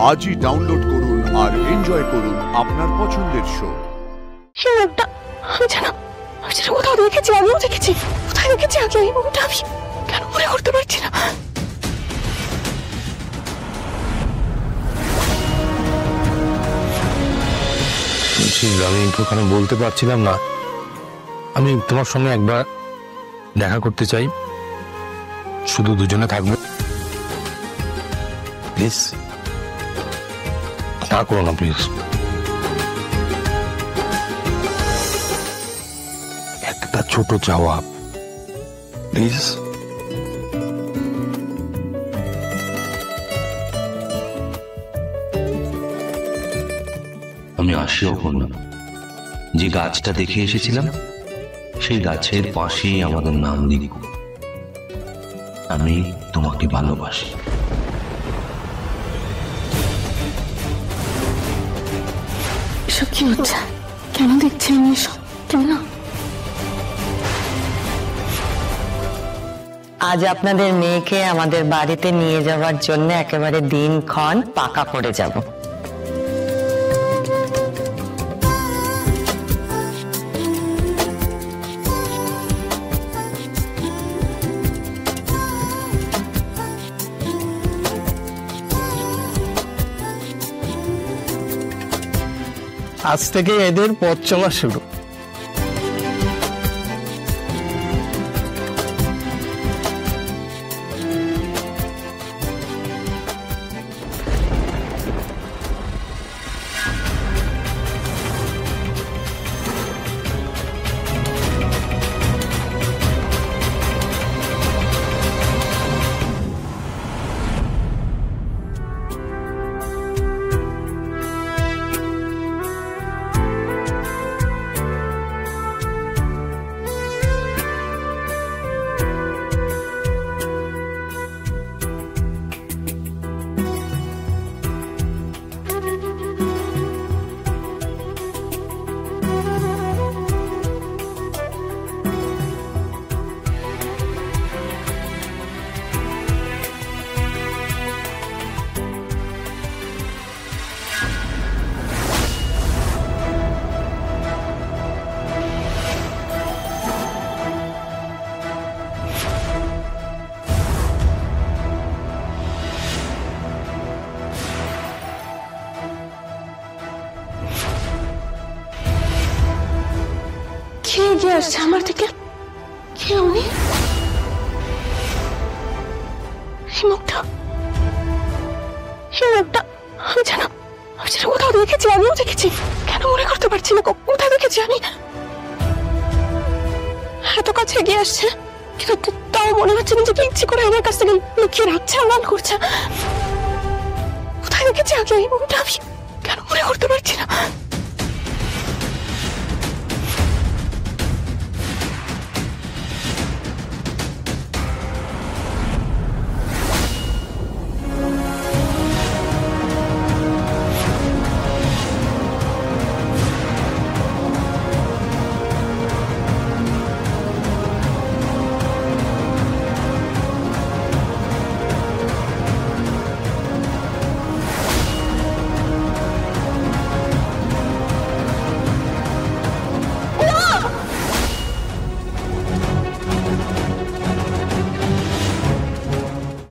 আজই ডাউনলোড করুন আর এনজয় করুন আপনার পছন্দের শো। আমি জানা কোথাও দেখেছি, আমিও দেখেছি। কোথায় দেখেছি আগে এই মুভিটা, আমি কেন মনে করতে পারছি না। আমি ওখানে বলতে পারছিলাম না। আমি তোমার সঙ্গে একবার দেখা করতে চাই, শুধু দুজনে থাকবো। প্লিজ না করো না, প্লিজ। একটা ছোট চাওয়া, প্লিজ। আমি আসিও না, যে গাছটা দেখে এসেছিলাম সেই গাছের পাশেই আমাদের নাম লিখব, আমি তোমাকে ভালোবাসি। এসব কি হচ্ছে? কেন দেখছি আমি এসব? কেন? আজ আপনাদের মেয়েকে আমাদের বাড়িতে নিয়ে যাওয়ার জন্য একেবারে দিনক্ষণ পাকা করে যাব। আজ থেকে এদের পথ চলা শুরু। কে এগিয়ে আসছে আমার থেকে? কে উনি? এই মুখটা, আমি জানা কোথাও দেখেছি, আমিও দেখেছি। কেন মনে করতে পারছি না কোথায় দেখেছি আমি? এত কাছে এগিয়ে আসছে, কিন্তু তাও মনে হচ্ছে নিজেকে ইচ্ছে করে আমার কাছ থেকে লুকিয়ে রাখছে, আড়াল করছে। কোথায় দেখেছি আগে এই মুখটা? আমি কেন মনে করতে পারছি না?